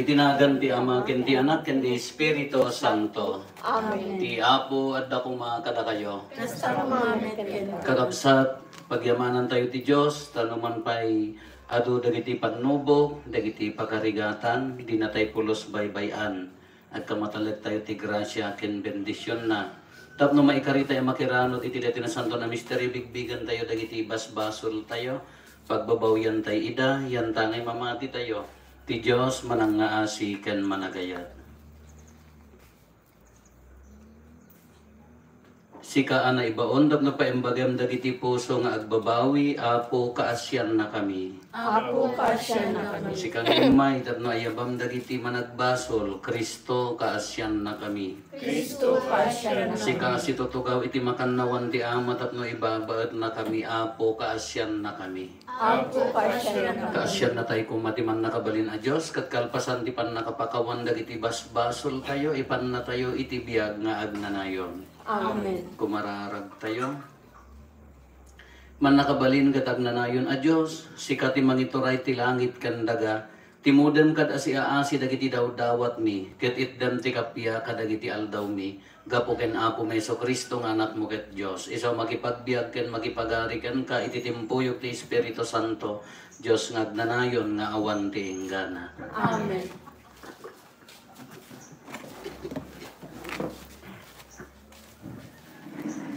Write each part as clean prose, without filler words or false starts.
Itinagan ti Ama, ken ti Anak, ken ti Espiritu Santo. Amen. Ti Apo at dakong mga kada kayo. Nasaramamet ken. Kakabsat, pagyamanan tayo ti Diyos, tanuman pa'y adu dagiti panubok, dagiti pakarigatan, di na tayo pulos baybayan. At kamatalag tayo ti grasya, ken bendisyon na. Tapno maikarita yung makiranot, iti dati na santo na misteri, bigbigan tayo, dagiti basbasol tayo. Pagbabawyan tayo ida, yan tangay mamati tayo. Ti Diyos manangaasi ken managayat. Sika ana ibaon na paimbagam dagiti puso nga agbabawi, Apo kaasyan na kami. Apo kaasyan na kami. Sika ngimay tapno ayabam dagiti managbasol, Kristo kaasyan na kami. Kristo kaasyan na kami. Sika situtugaw iti makannawan ti Ama tapno ibabaet na kami, Apo kaasyan na kami. Apo kaasyan na kami. Kaasyan na tayo kung matiman nakabalin a Diyos, kat kalpasan ti pan nakapakawan dagiti basbasol tayo, ipan na tayo iti biyag nga agnanayon. Amen. Kumararag tayo. Man nakabalin kat agnanayon a Diyos, sikati mangituray ti langit kan daga, timudem kad asiaasi dagiti dawdawat mi, ket itdem ti kapya kadagiti aldaw mi, gapo ken Apo Meso Kristo nga anak mo ket Diyos. Isaw makipagbiag ken makipagari ken ka ititimpuyok ti Espiritu Santo, Diyos nga agnanayon nga awan ti enggana. Amen.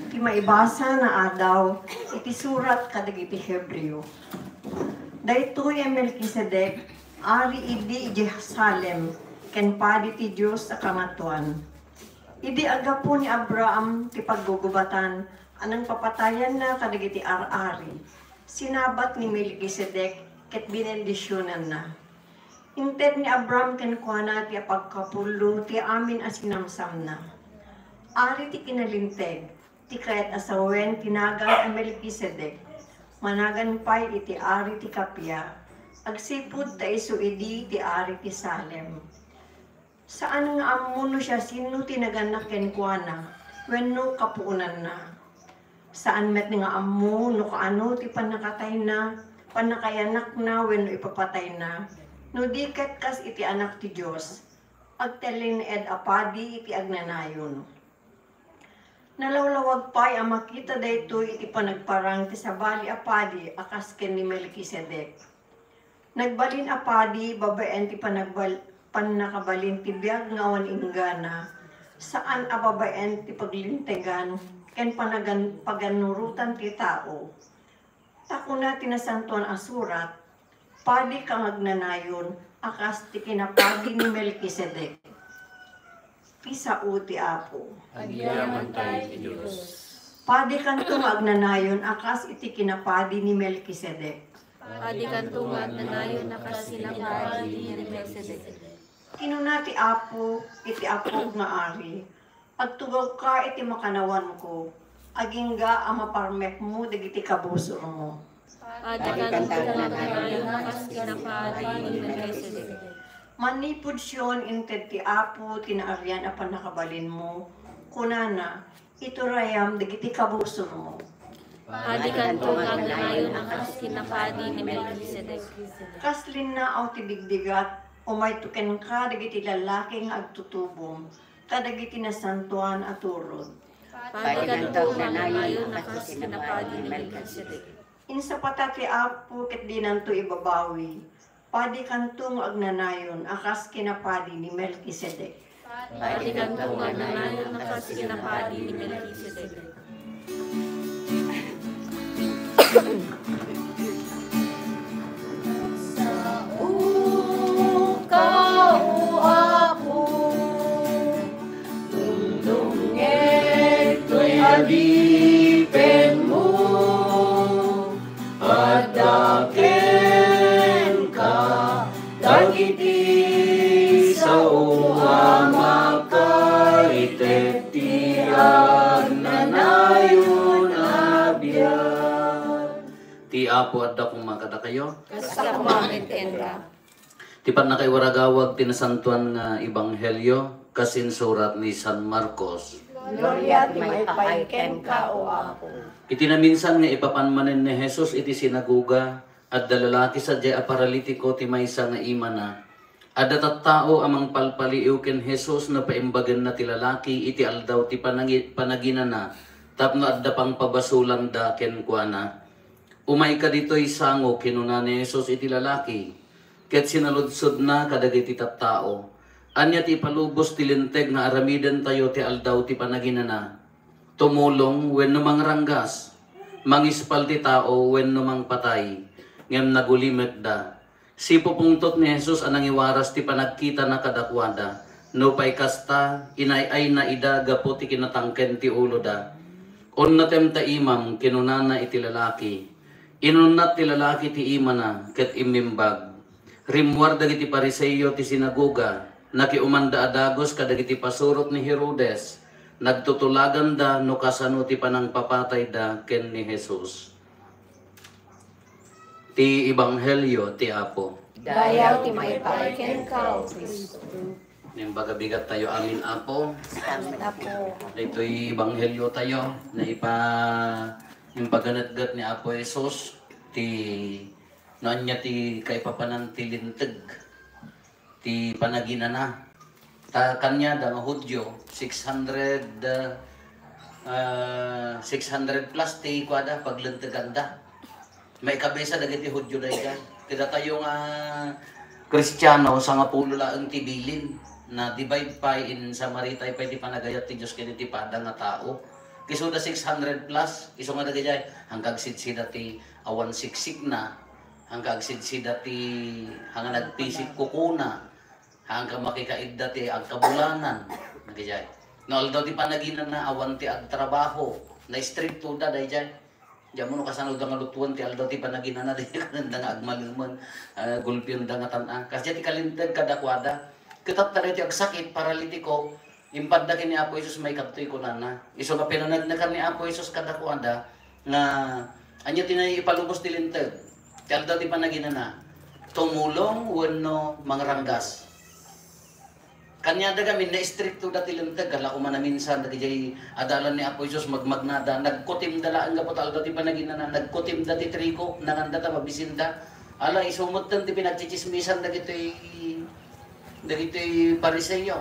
Iti maibasa na adaw, iti surat kadagiti Hebreo. Daytoy ay Melkisedek, ari idi Jerusalem, ken padi ti Diyos sa kamatuan. Idi agapo ni Abraham ti paggugubatan, anang papatayan na kadagiti ar-ari. Sinabat ni Melkisedek, ket binendisyonan na. Inted ni Abraham ken kuana ti pagkapulo ti amin asinamsam na. Ari ti kinalinteg, ti kayat asawen tinagang ang Melkisedek. Managan pay iti ari ti kapya. Agsipud ta isuidi ti ari ti Salem. Saan nga amuno siya sino tinaganak ken kuana, wenno kapuunan na. Saan met nga amu no kaano ti panakatay na, panakayanak na wenno ipapatay na. No di ket kas iti anak ti Dios. Agtelin ed apadi iti agnanayon. Nalawlawag pa'y ang makita daytoy iti panagparang ti sabali apadi akas ken ni Melkisedek. Nagbalin apadi babaen ti panakabalin ti biag nga awan inggana. Saan ababaen ti paglintegan ken paganurutan ti tao. Takuna tinasantuan asurat, padi kang agnanayon akas ti kinapadi ni Melkisedek. Pisao ti Apo. Agyaman tayo ti Diyos. Padi kantong agnanayon akas iti kinapadi ni Melkisedek. Padi kantong agnanayon akas kinapadi ni Melkisedek. Kinuna ti Apo, iti Apo nga ari. Agtugaw ka iti makanawan ko. Agingga ang maparmek mo dagiti kabusor mo. Padi kantong agnanayon akas kinapadi ni Melkisedek. Manipod siyon inted ti Apo tinaaryan apan nakabalin mo. Kunana, ito rayam dagiti kabusor mo. Padi kantong agnanayon akas kinapadi ni Melkisedek. Kaslin na aw ti digdigat, umay tuken ka dagiti lalaki nga agtutubong, kadagiti nasantuan at turod. Padi kantong agnanayon akas kinapadi ni Melkisedek. Insa pata ti Apo ket di nanto ibabawi. Padi kantong agnanayon akas kinapadi ni Melkisedek. Padi kantong agnanayon akas kinapadi ni Melkisedek. Adipen mo at daken ka dagiti sa uama ka itet ti agnanayon abyan. Ti Apo at dakong makata kayo. Kasta kumamin ka. Tipan na kay waragawag tinasantuan nga Ebanghelyo kasin surat ni San Marcos. Gloria ti may paiken ka o Apo. Itinaminsan nga ipapanmanen ni Jesus iti sinaguga at dalalaki sa jay aparalitiko ti maysa nga ima na. Ada tattao amang palpaliw ken Jesus na paimbagan na ti lalaki iti aldaw ti panaginana tapno adda pang pabasulan da ken kuana. Umay ka dito'y sango kinuna ni Jesus iti lalaki ket sinaludsod na kadagiti tattao. Anya ti palubos ti linteg nga aramiden tayo ti aldaw ti panaginana. Tumulong wenno mangranggas, mangispal ti tao wenno mangpatay, ngem nagulimet da. Sipo pungtot ni Jesus anang iwaras ti panagkita na kadakwada. No pay kasta, inay na ida gapo ti kinatangken ti ulo da. On natem ta imam, kinunana iti lalaki. Inunat ti lalaki ti imana, ket imimbag. Rimwar dagiti pariseyo ti sinagoga, nakiumanda adagos kadagiti pasurot ni Herodes. Nagtutulagan da no kasano ti panangpapatay da ken ni Jesus. Ti Ebanghelyo ti Apo. Dayaw ti maipaiken ka, O Kristo. Nimbaga bigat tayo amin Apo. Salamat po. Ito'y Ebanghelyo tayo na impaganat-gat ni Apo Jesus. Noon niya ti kaipapanan ti linteg. Ti panaginana. Kanya da nga Hudyo, 600 plus ti kwada paglintaganda. May kabesa dagiti Hudyo da yan. Kada tayo nga Kristiyano sa nga pulo laang tibilin na divide pa in Samaritay pa iti panagayat ti Diyos kini ti pada nga tao. Kiso da 600 plus, iso nga dagayay hanggang sidsida ti awan siksik na, hanggang sidsida ti hanggang nagpisik kukuna, hanggang makikaidda ti agkabulanan. Dagayay. No, although ti panaginan na awan ti agtrabaho, na stricto da dagayay. Diyan mo no kasanod nga lutuan ti aldaw ti panaginana di kananda nga agmalumon gulpion da nga tan-a. Kasi ti kalintag kadakwada. Ketat tayo ti agsakit paralitiko impad da kini Apo Jesus may kadtoy kunana. Iso nga pinanagnakan ni Apo Jesus kadakwada nga anya tinay ipalubos ti lintag. Ti aldaw ti panaginana. Tumulong wenno mangranggas. Kanya da kami na stricto dati lintag kala ko man minsan dagiti adalan ni Apo Jesus magmagnada nagkutim dala ang gapot alda ti panaginana nagkutim dati triko nanganda ta mabisinda ala isumot ti pinagchichismisan dagiti pariseyo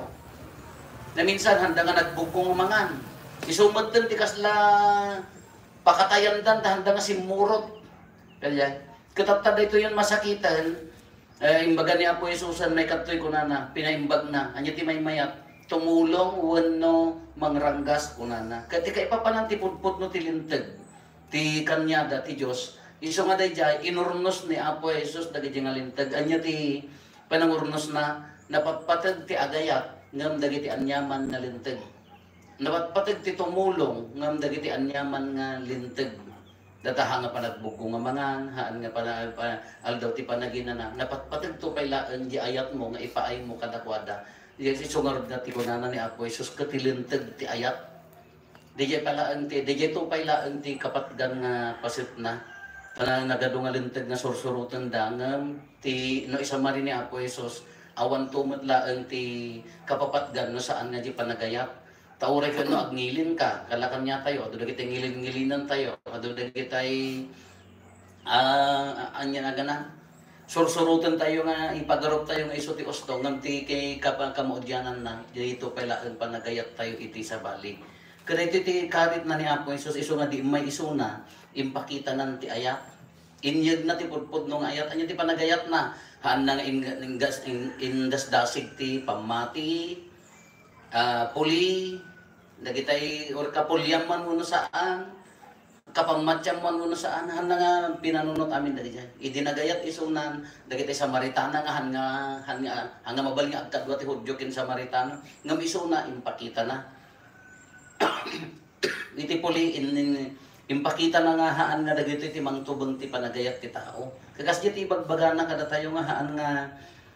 na minsan handa nga nagbugkong umangan isumot ti kasla pakatayan dan handa nga simurot kaya katapta ito yun masakitan. Imbaga ni Apo Jesusan may katoy kunana, pinaimbag na, anya ti may mayat, tumulong wenno mangranggas kunana. Kati kay papanan ti pudpud no ti linteg, ti kanyada ti Dios. Iso nga dayjay inurnos ni Apo Jesus dagiti nga linteg, anya ti panangurnos na napatpateg ti agayat ngem dagiti anyaman nga linteg. Napatpateg ti tumulong ngem dagiti anyaman nga linteg. Dataha nga panagbugong nga mangan, haan nga aldaw ti panaginana. Napatpatag to pay laan di ayat mo nga ipaay mo kadakwada. Di sungarod na ti kunana ni Apo Jesus katilintag ti ayat. Di palaan ti to pay laan ti kapatgan nga pasit na. Kana nagado nga lintag nga sursurutan dangam ti no isa mari ni Apo Jesus awan tumot laan ti kapapatgan no saan nga di panagayat. Tauray ka no, agnilin ka, kalakan niya tayo, ado dagiti ngilin-ngilinan tayo, ado dagiti anya na gana. Sursurutan tayo nga, ipagarop tayo nga iso ti osto, ngam ti kay kamuudyanan na, dito pailaan panagayat tayo iti sa bali. Kada iti ti karit na ni Apo Jesus, iso nga di may iso na, impakita nan ti ayat. Inyag na ti pudpud nung ayat, anya ti panagayat na, haan na indasdasig ti pamati, puli, dagitay or kapulyam man muna saan, kapangmatsyam man muna saan, han nga pinanunot amin dagiti. Idinagayat isunan, dagitay Samaritana nga hanga mabal nga agkadwa ti Hudyo ken Samaritano, ngam isuna impakita na. Iti puli impakita na nga haan nga dagiti ti mangtubeng ti panagayat ti tao. Kagas ti bagbagana kada tayo nga haan nga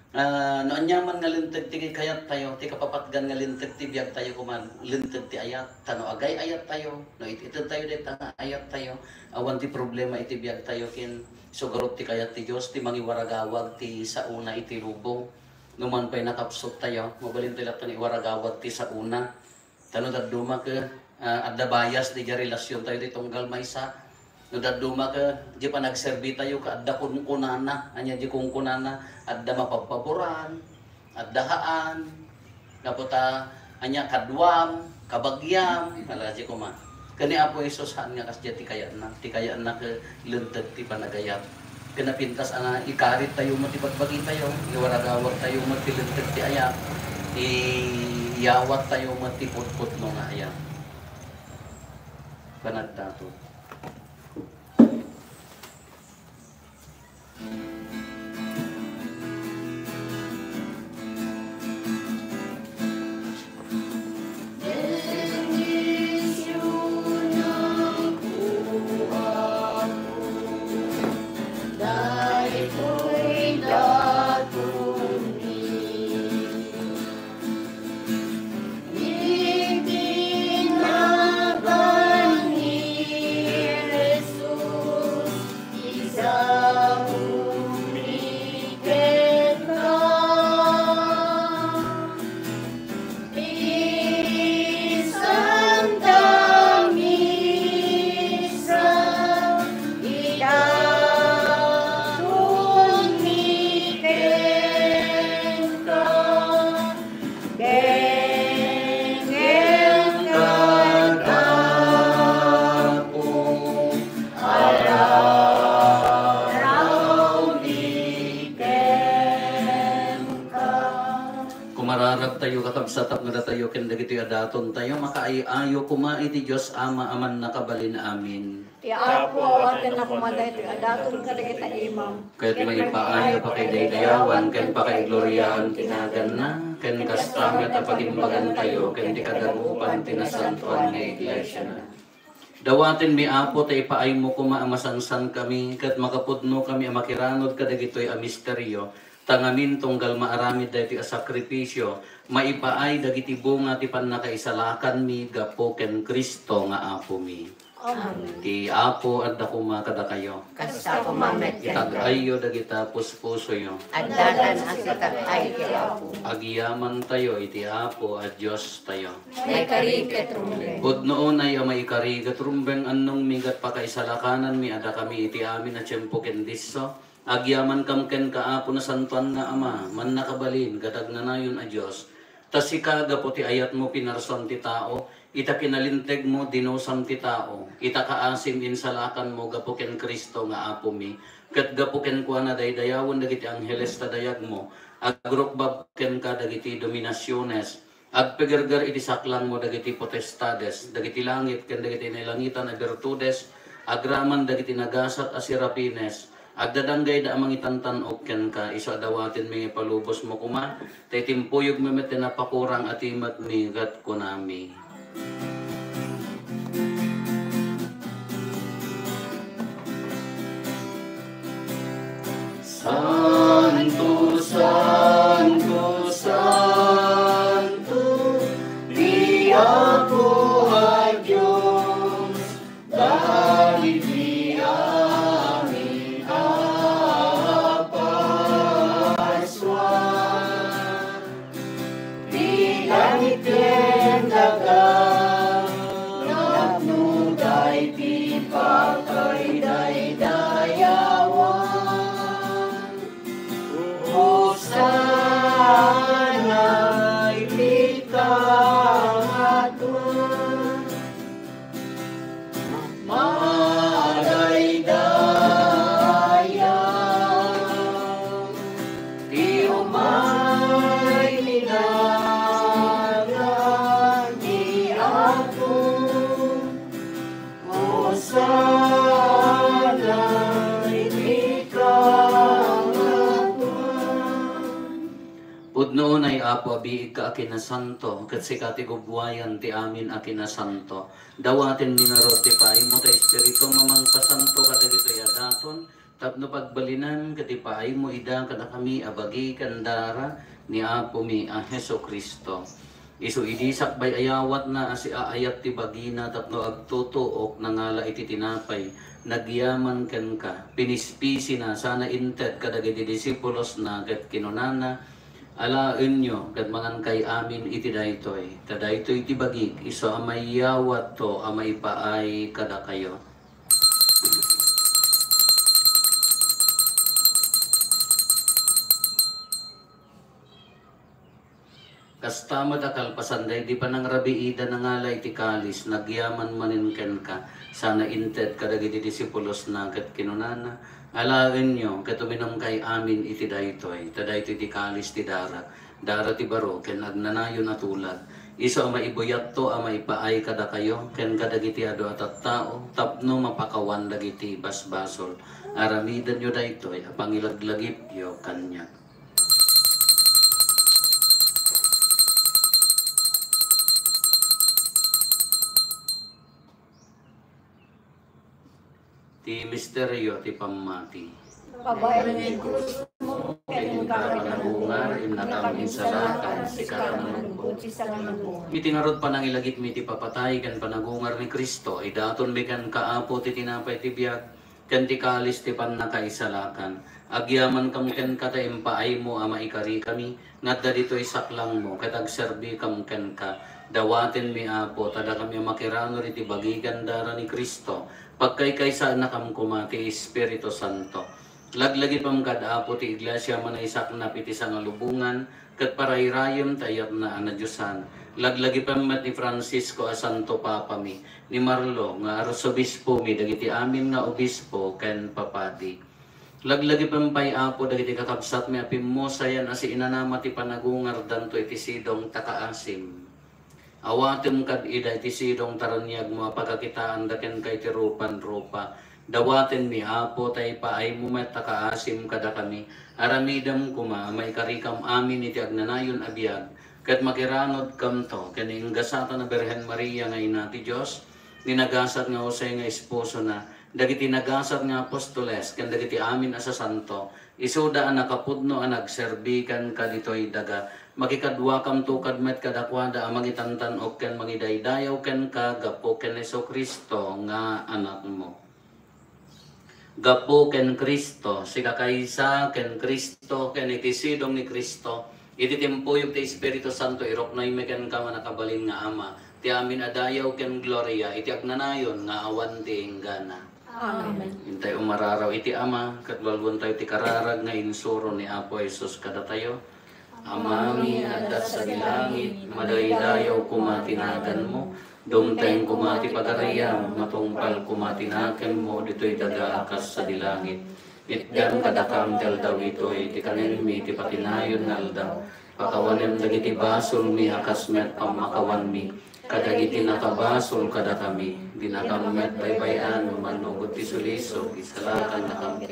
noon yaman nga lintag ti kayat tayo, ti kapapatgan nga lintag ti biyag tayo kuman, lintag ti ayat, tano agay ayat tayo, no ititid tayo dito nga ayat tayo, awan ti problema iti biyag tayo kin, sugarot ti kayat ti Diyos, ti mangiwaragawag ti sauna iti lubong, numan pa'y nakapsot tayo, mabalin ti lato ni iwaragawag ti sauna, tano daduma ka, adda bayas di relasyon tayo di tunggal maysa, no daduma ka, di pa nagserbi tayo ka, adda kunkunana, anya di kunkunana, adda mapagpaboran, at dahaan, kaputa, anya kadwam, kabagyam, alaji ko ma. Kani Apo Isus haan nga kasya ti kaya na ke lenteg ti panagayat. Kana pintas ana ikarit tayo matibagbagi tayo, iwaragawag tayo matilenteg ti ayak, iyawat tayo matiputput no nga ayak. Panagdato. Kumararag tayo kakabsatap nga tayo ken dagiti adaton tayo makaayo kuma iti Dios Ama aman nakabalin amin. Ti Apo at na kumaday ti adaton kadagita imam. Ket may paayo pa kay daydayawan ken pa kay gloryaan tinagan na ken kastamet a pagimbagan tayo ken di kadagupan tinasantuan nga iglesia na. Dawatin mi Apo tay paay mo kuma amasansan kami ket makapudno kami makiranod kadagitoy a misteryo. Tangamin tunggal maaramid dahiti a sakripisyo, maipaay dagiti bunga ti pannakaisalakan mi gapo ken Kristo nga Apo mi. Amen. Ti Apo at dakuma kada kayo. Kasta ko mamet yan. Tagayo dagita puspuso yo. Agdagan ang sitatay kay Apo. Agiyaman tayo iti Apo at Diyos tayo. May kariket rumbe. Bud noon ay amay karigat rumbeng annong migat pakaisalakanan mi ada kami iti amin na tiyempo ken disso. Agyaman kam ken kaapo na santuan nga Ama, man nakabalin, gadag na nayon a Diyos. Tas ikaga po ti ayat mo pinarson ti tao, ita kinalinteg mo dinosam ti tao, ita kaasim insalakan mo gapo ken Kristo nga Apo mi, ket gapo ken kuana daydayawon dagiti angheles tadayag mo, agrukbab ken ka dagiti dominasyones, agpegerger iti saklang mo dagiti potestades, dagiti langit ken dagiti nilangitan a virtudes, agraman dagiti nagasat a sirapines, agdadanggay da amang itantan ken ka iso adawatin mi palubos mo kuma tay timpuyog mi met napakurang atimat mi gat kunami. Santo, Santo, Santo, di ako ay Diyos, dahil di amin apaswan. Di langit ken dagat, nagnuday di pakay daydayawan. Hosana ipikamaton, madaydayan, di umay minagan di ako. Hosana Pudnoon ay Apo abiig ka akin na santo, kat si katigubwayan ti amin akin na santo. Dawatin minarod ti paay mo ta espiritu mamang pasanto ka dito yadaton, tapno pagbalinan kati paay mo ida kada kami abagi kandara ni Apo mi a Heso Kristo. Isu idisak bay ayawat na asi aayat ti bagina tapno agtutuok nangala iti tinapay. Nagyaman ken ka, pinispisi na sana intet kadagiti disipulos na ket kinunana. Alaen nyo, kat mangan kay amin iti daytoy. Kadaytoy iti bagik, iso amay yawat to, amay paay kada kayo. Kastama da kalpasanday di pa nang rabiida na ngalay ti kalis nagyaman maninken ka sana inted kadagiti disipulos na ket kinunana alaen nyo ket uminom kay amin iti daytoy ti kalis ti dara ti baro ken agnanayon atulad iso ama ibuyat to ama ipaay kada kayo ken kadagiti ado at tao tapno mapakawan dagiti basbasol aramidan nyo daytoy apangilaglagip yo kanya. Ti misteryo ti pamati. Pabayan Diyos mo, Kaya panangungar, inakam insalakan, sikaraman po. Iti ngarod panangilagit mi ti papatay, kan panagungar ni Kristo, idaton mi kan kaapo ti tinapay ti biyak, kan ti kalis ti panakaisalakan. Agyaman kam ken kata impaay mo ama ikari kami, ngadda dito isaklang mo, katagserbi kam ken ka, dawaten mi apo, tada kami makirano iti bagigan dara ni Kristo, pagkaykaysa na kam kumati Espiritu Santo. Laglagi pam kadapo ti iglesia manaisak na piti sa ngalubungan, kat parayrayom tayat na anadyosan. Laglagi pam ni Francisco a Santo Papa mi, ni Marlo nga arsobispo mi, dagiti amin nga obispo ken papadi. Laglagi pam pay apo dagiti kakabsat mi apim mo sayan asi inanama ti panagungar danto iti sidong takaasim. Awatem kad ida iti sidong taranyag mo pagkakitaan daken kay ti rupan-rupa. Dawaten mi apo tay paay mo met takaasim kada kami. Aramidam kuma may karikam amin iti agnanayon abiyag. Kat makiranod kam to kani inggasata na Birhen Maria nga ina ti Dios. Ninagasat nga Jose nga esposo na. Dagiti nagasat nga apostoles ken dagiti amin asa santo. Isuda ang nakapudno ang nagserbikan kaditoy daga. Makikadwa kam tukad met kadakwada ang magitantan o ken mangidaydayaw ken ka gapo ken Hesus Kristo nga anak mo. Gapo ken Kristo, sikakaysa ken Kristo ken itisidong ni Kristo. Iti timpuyog ti Espiritu Santo iroknoy meken ka manakabalin nga ama. Ti amin adayaw ken gloria iti agnanayon nga awan ti inggana. Amen. Hintay umararaw iti ama, katbalbon tayo ti kararag nga insuro ni Apo Jesus kada tayo. Amami adat sa dilangit, madaydayaw kumatinagan mo, dumteng kumati pagarayam, matungpal kumatinaken mo, dito'y dagaakas sa dilangit. Itdan kadakam tel daw ito'y, ti kanin mi, ti patinayon naldaw, pakawanem dagiti basol mi, akas met pamakawan mi, kadagiti nakabasol kada kami, dinakamet baybayan, manugod ti suliso, isalakan na kami.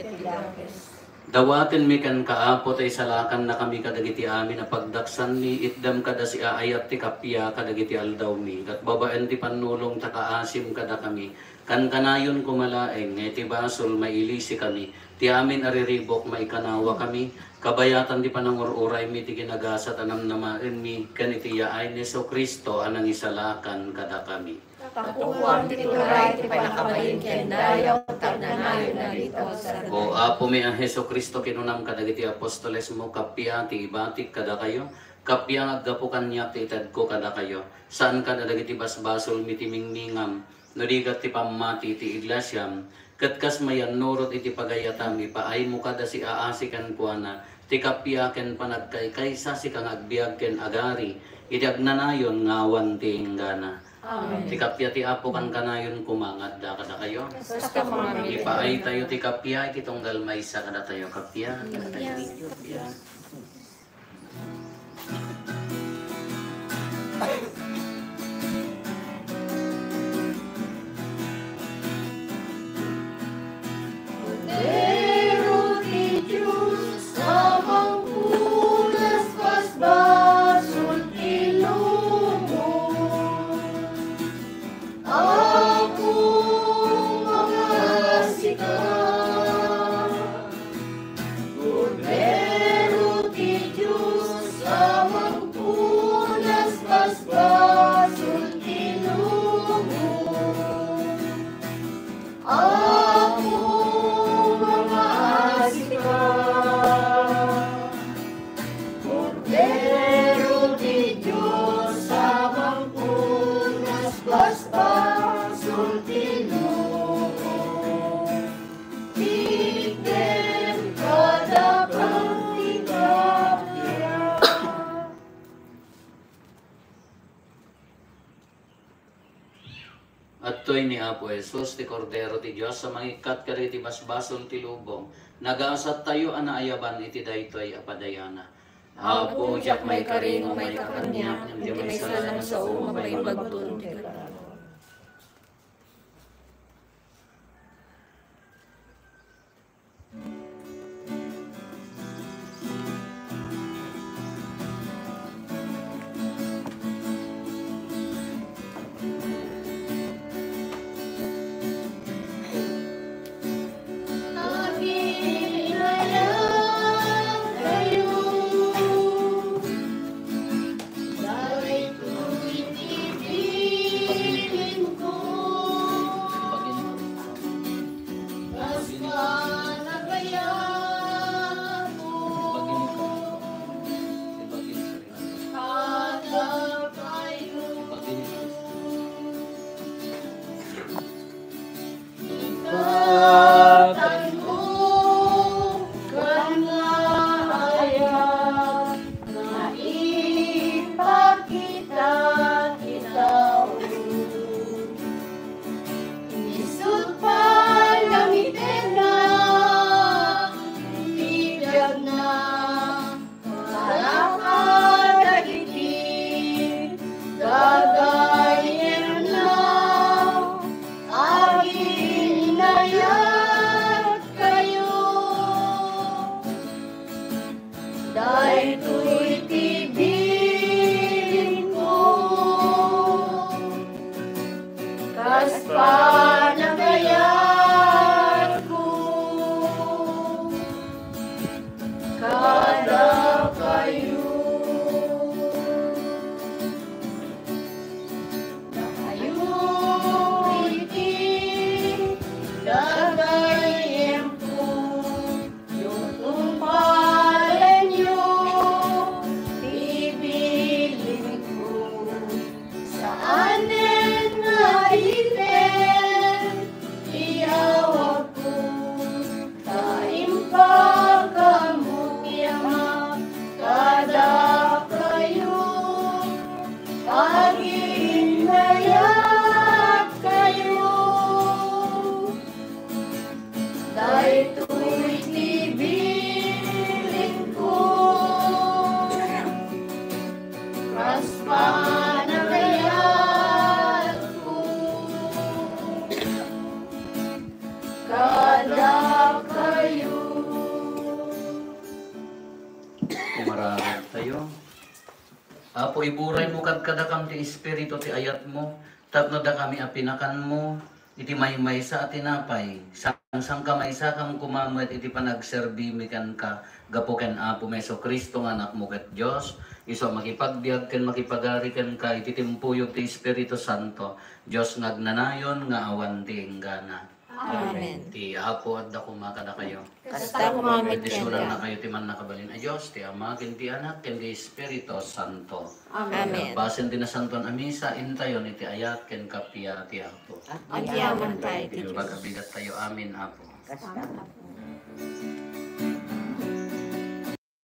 Dawaten mi kan kaapo tay salakan na kami kadagiti amin na pagdaksan mi, itdam kada si aayat ti kapya kadagiti aldaw mi, kat babaen ti panulong takaasim kada kami, kan kanayon kumalaeng, ti basol mailisi kami, ti amin ariribok maikanawa kami, kabayatan ti panangururay mi ti ginagasat anam namaen mi, kan iti yaay ni Hesus Kristo anang isalakan kada kami. Kapuwang tituray ti panakabalin ken dayaw tagnanayon na dito sa O apo mi ang Hesus Kristo kinunam kadagiti apostoles mo kapya ti ibatik kada kayo, kapya aggapo kanya ti ited ko kada kayo, saan kada dagiti basbasol mi ti mingningam, nodigat ti pamati ti iglesyam, katkas mayan nurot iti pagayatam ipaay mo kada si aasikan kuana, ti kapya ken panagkaykaysa si kang agbiag ken agari, iti agnanayon ngawan ti inggana. Amen. Ti kapya ti apo kan kanayon kumangat da kada kayo. Basta kumamit. Ipaay tayo ti kapya, kitonggal maysa kada tayo kapya. Kada tayo kapya. Pero ti Diyos sa mangkunas basbasul ilumo, ako mga sikat. Pero ti Diyos sa mangkunas basbasul ilumo, ako mga sikat. Pero ti Diyos sa mangkunas basbasul tinuo, tigden kada pagtigapya. Daytoy ni Apo Jesus, ti Kordero ti Diyos, sa mangikat kari ti basbasol ti lubong, nagaasat tayo anaayaban iti daytoy apadayana. Apo, jak may karingo may kakanya, hindi may salang sa umabay bagtun. Kumararag tayo. Apo, iburay mo kadakam ti Espiritu ti ayat mo, tapno da kami apinakan mo, iti maymay sa atinapay, sang kamaysa kang kumamit iti panagserbi mikan ka, gapuken Apo Meso Kristo nga anak mo ket Diyos, iso makipagbiag ken makipagari ken ka, iti timpuyog ti Espiritu Santo, Diyos ngagnanayon nga awan ti enggana. Amen. Ti Apo at dako makada kayo. Kasta kumamit Pwede sulang na kanya. kayo ti man nakabalin a Diyos, ti Ama, ken ti Anak, ken ti Espiritu Santo. Amen. Basen ti nasanton a misa, intayon iti ayat ken kapya ti Apo. Agyaman tayo ti Diyos. Pagabigat tayo, amin Apo. Kasta